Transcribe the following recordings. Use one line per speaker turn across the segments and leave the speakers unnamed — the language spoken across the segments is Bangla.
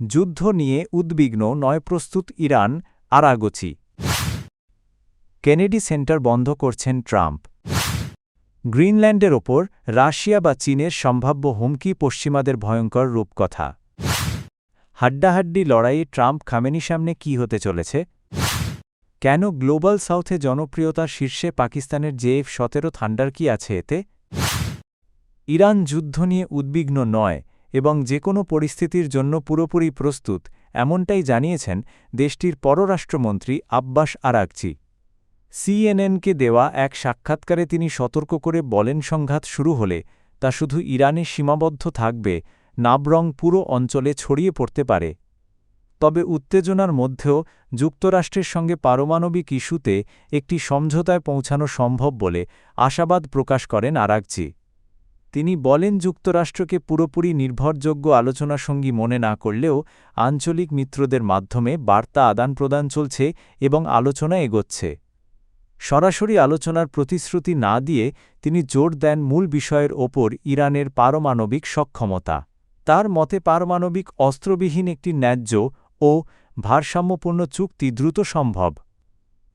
যুদ্ধ নিয়ে উদ্বিগ্ন নয় প্রস্তুত ইরান আরাগচি। কেনেডি সেন্টার বন্ধ করছেন ট্রাম্প। গ্রিনল্যান্ডের ওপর রাশিয়া বা চীনের সম্ভাব্য হুমকি পশ্চিমাদের ভয়ঙ্কর রূপকথা। হাড্ডাহাড্ডি লড়াইয়ে ট্রাম্প খামেনি সামনে কী হতে চলেছে? কেন গ্লোবাল সাউথে জনপ্রিয়তার শীর্ষে পাকিস্তানের JF-17 থান্ডার কি আছে এতে? ইরান যুদ্ধ নিয়ে উদ্বিগ্ন নয় এবং যে কোনো পরিস্থিতির জন্য পুরোপুরি প্রস্তুত, এমনটাই জানিয়েছেন দেশটির পররাষ্ট্রমন্ত্রী আব্বাস আরাগচি। সিএনএনকে দেওয়া এক সাক্ষাৎকারে তিনি সতর্ক করে বলেন, সংঘাত শুরু হলে তা শুধু ইরানে সীমাবদ্ধ থাকবে না, বরং পুরো অঞ্চলে ছড়িয়ে পড়তে পারে। তবে উত্তেজনার মধ্যেও যুক্তরাষ্ট্রের সঙ্গে পারমাণবিক ইস্যুতে একটি সমঝোতায় পৌঁছানো সম্ভব বলে আশাবাদ প্রকাশ করেন আরাগচি। তিনি বলেন, যুক্তরাষ্ট্রকে পুরোপুরি নির্ভরযোগ্য আলোচনাসঙ্গী মনে না করলেও আঞ্চলিক মিত্রদের মাধ্যমে বার্তা আদান-প্রদান চলছে এবং আলোচনা এগোচ্ছে। সরাসরি আলোচনার প্রতিশ্রুতি না দিয়ে তিনি জোর দেন মূল বিষয়ের ওপর, ইরানের পারমাণবিক সক্ষমতা। তার মতে পারমাণবিক অস্ত্রবিহীন একটি ন্যায্য ও ভারসাম্যপূর্ণ চুক্তি দ্রুত সম্ভব।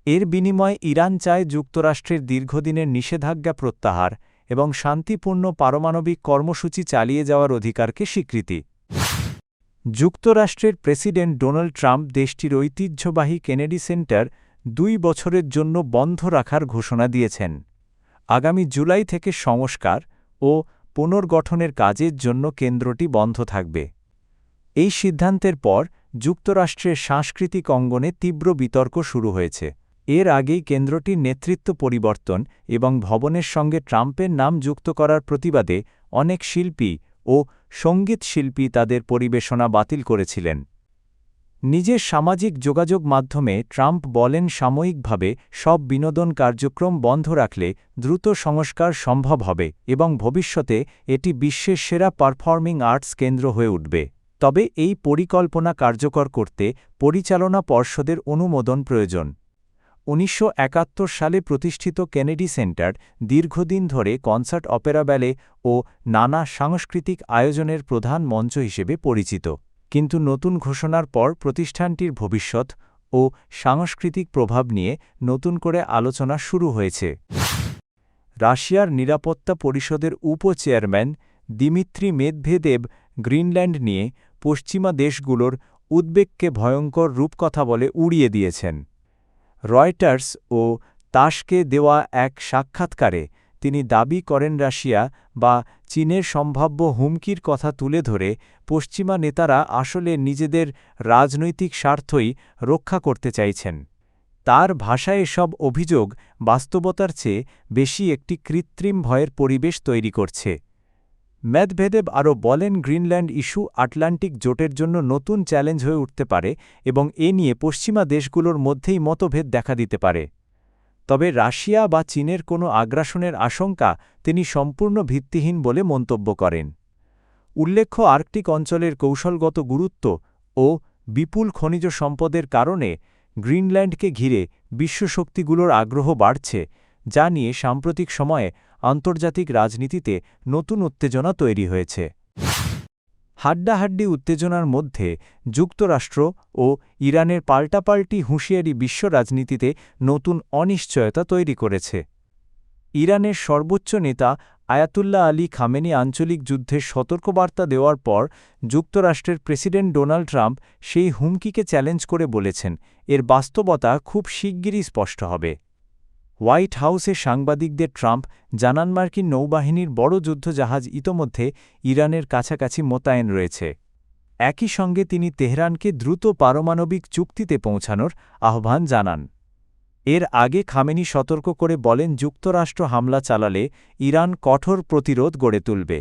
এর বিনিময়ে ইরান চায় যুক্তরাষ্ট্রের দীর্ঘদিনের নিষেধাজ্ঞা প্রত্যাহার এবং শান্তিপূর্ণ পারমাণবিক কর্মসূচি চালিয়ে যাওয়ার অধিকারকে স্বীকৃতি। যুক্তরাষ্ট্রের প্রেসিডেন্ট ডোনাল্ড ট্রাম্প দেশটির ঐতিহ্যবাহী কেনেডি সেন্টার 2 বছরের জন্য বন্ধ রাখার ঘোষণা দিয়েছেন। আগামী জুলাই থেকে সংস্কার ও পুনর্গঠনের কাজের জন্য কেন্দ্রটি বন্ধ থাকবে। এই সিদ্ধান্তের পর যুক্তরাষ্ট্রের সাংস্কৃতিক অঙ্গনে তীব্র বিতর্ক শুরু হয়েছে। এর আগেই কেন্দ্রটির নেতৃত্ব পরিবর্তন এবং ভবনের সঙ্গে ট্রাম্পের নাম যুক্ত করার প্রতিবাদে অনেক শিল্পী ও সঙ্গীত শিল্পী তাদের পরিবেশনা বাতিল করেছিলেন। নিজের সামাজিক যোগাযোগ মাধ্যমে ট্রাম্প বলেন, সাময়িকভাবে সব বিনোদন কার্যক্রম বন্ধ রাখলে দ্রুত সংস্কার সম্ভব হবে এবং ভবিষ্যতে এটি বিশ্বের সেরা পারফর্মিং আর্টস কেন্দ্র হয়ে উঠবে। তবে এই পরিকল্পনা কার্যকর করতে পরিচালনা পর্ষদের অনুমোদন প্রয়োজন। 1971 সালে প্রতিষ্ঠিত কেনেডি সেন্টার দীর্ঘদিন ধরে কনসার্ট, অপেরা ব্যালে ও নানা সাংস্কৃতিক আয়োজনের প্রধান মঞ্চ হিসেবে পরিচিত। কিন্তু নতুন ঘোষণার পর প্রতিষ্ঠানটির ভবিষ্যৎ ও সাংস্কৃতিক প্রভাব নিয়ে নতুন করে আলোচনা শুরু হয়েছে। রাশিয়ার নিরাপত্তা পরিষদের উপ-চেয়ারম্যান দিমিত্রি মেদভেদেভ গ্রিনল্যান্ড নিয়ে পশ্চিমা দেশগুলোর উদ্বেগকে ভয়ঙ্কর রূপকথা বলে উড়িয়ে দিয়েছেন। রয়টার্স ও তাসকে দেওয়া এক সাক্ষাৎকারে তিনি দাবি করেন, রাশিয়া বা চীনের সম্ভাব্য হুমকির কথা তুলে ধরে পশ্চিমা নেতারা আসলে নিজেদের রাজনৈতিক স্বার্থই রক্ষা করতে চাইছেন। তার ভাষায় এসব অভিযোগ বাস্তবতার চেয়ে বেশি একটি কৃত্রিম ভয়ের পরিবেশ তৈরি করছে। মেদভেদেভ আরও বলেন, গ্রিনল্যান্ড ইস্যু আটলান্টিক জোটের জন্য নতুন চ্যালেঞ্জ হয়ে উঠতে পারে এবং এ নিয়ে পশ্চিমা দেশগুলোর মধ্যেই মতভেদ দেখা দিতে পারে। তবে রাশিয়া বা চীনের কোনো আগ্রাসনের আশঙ্কা তিনি সম্পূর্ণ ভিত্তিহীন বলে মন্তব্য করেন। উল্লেখ্য, আর্কটিক অঞ্চলের কৌশলগত গুরুত্ব ও বিপুল খনিজ সম্পদের কারণে গ্রিনল্যান্ডকে ঘিরে বিশ্বশক্তিগুলোর আগ্রহ বাড়ছে, যা নিয়ে সাম্প্রতিক সময়ে আন্তর্জাতিক রাজনীতিতে নতুন উত্তেজনা তৈরি হয়েছে। হাড্ডাহাড্ডি উত্তেজনার মধ্যে যুক্তরাষ্ট্র ও ইরানের পাল্টাপাল্টি হুঁশিয়ারি বিশ্ব রাজনীতিতে নতুন অনিশ্চয়তা তৈরি করেছে। ইরানের সর্বোচ্চ নেতা আয়াতুল্লাহ আলী খামেনি আঞ্চলিক যুদ্ধের সতর্কবার্তা দেওয়ার পর যুক্তরাষ্ট্রের প্রেসিডেন্ট ডোনাল্ড ট্রাম্প সেই হুমকিকে চ্যালেঞ্জ করে বলেছেন, এর বাস্তবতা খুব শিগগিরই স্পষ্ট হবে। হোয়াইট হাউসে সাংবাদিকদের ট্রাম্প জানান, মার্কিন নৌবাহিনীর বড় যুদ্ধজাহাজ ইতোমধ্যে ইরানের কাছাকাছি মোতায়েন রয়েছে। একই সঙ্গে তিনি তেহরানকে দ্রুত পারমাণবিক চুক্তিতে পৌঁছানোর আহ্বান জানান। এর আগে খামেনি সতর্ক করে বলেন, যুক্তরাষ্ট্র হামলা চালালে ইরান কঠোর প্রতিরোধ গড়ে তুলবে।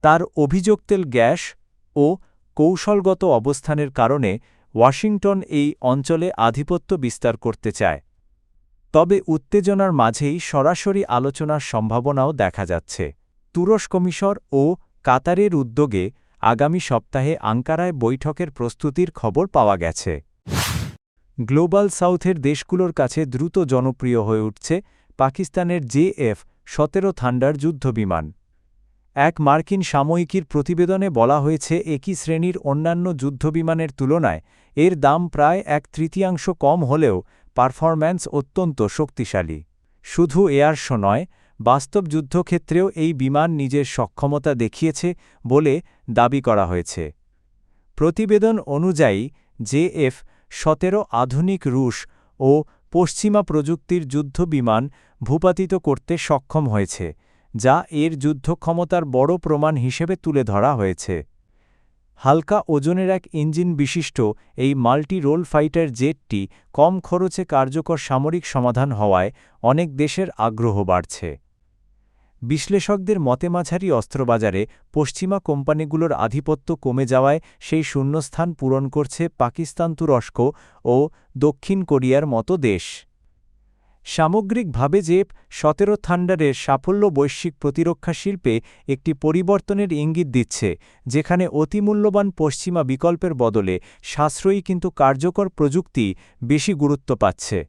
তার অভিযোগ, তেল, গ্যাস ও কৌশলগত অবস্থানের কারণে ওয়াশিংটন এই অঞ্চলে আধিপত্য বিস্তার করতে চায়। তবে উত্তেজনার মাঝেই সরাসরি আলোচনার সম্ভাবনাও দেখা যাচ্ছে। তুরস্ক, মিশর ও কাতারের উদ্যোগে আগামী সপ্তাহে আঙ্কারায় বৈঠকের প্রস্তুতির খবর পাওয়া গেছে। গ্লোবাল সাউথের দেশগুলোর কাছে দ্রুত জনপ্রিয় হয়ে উঠছে পাকিস্তানের JF-17 থান্ডার যুদ্ধবিমান। এক মার্কিন সাময়িকীর প্রতিবেদনে বলা হয়েছে একই শ্রেণীর অন্যান্য যুদ্ধবিমানের তুলনায় এর দাম প্রায় 1/3 কম হলেও পারফরম্যান্স অত্যন্ত শক্তিশালী। শুধু এয়ার শো নয়, বাস্তব যুদ্ধক্ষেত্রেও এই বিমান নিজের সক্ষমতা দেখিয়েছে বলে দাবি করা হয়েছে। প্রতিবেদন অনুযায়ী জেএফ-17 আধুনিক রুশ ও পশ্চিমা প্রযুক্তির যুদ্ধবিমান ভূপাতিত করতে সক্ষম হয়েছে, যা এর যুদ্ধক্ষমতার বড় প্রমাণ হিসেবে তুলে ধরা হয়েছে। হালকা ওজনের এক ইঞ্জিন বিশিষ্ট এই মাল্টি রোল ফাইটার জেটটি কম খরচে কার্যকর সামরিক সমাধান হওয়ায় অনেক দেশের আগ্রহ বাড়ছে। বিশ্লেষকদের মতে মাঝারি অস্ত্রবাজারে পশ্চিমা কোম্পানিগুলোর আধিপত্য কমে যাওয়ায় সেই শূন্যস্থান পূরণ করছে পাকিস্তান, তুরস্ক ও দক্ষিণ কোরিয়ার মতো দেশ। সামগ্রিকভাবে জেএফ-17 থান্ডারের সাফল্য বৈশ্বিক প্রতিরক্ষা শিল্পে একটি পরিবর্তনের ইঙ্গিত দিচ্ছে, যেখানে অতিমূল্যবান পশ্চিমা বিকল্পের বদলে সাশ্রয়ী কিন্তু কার্যকর প্রযুক্তি বেশি গুরুত্ব পাচ্ছে।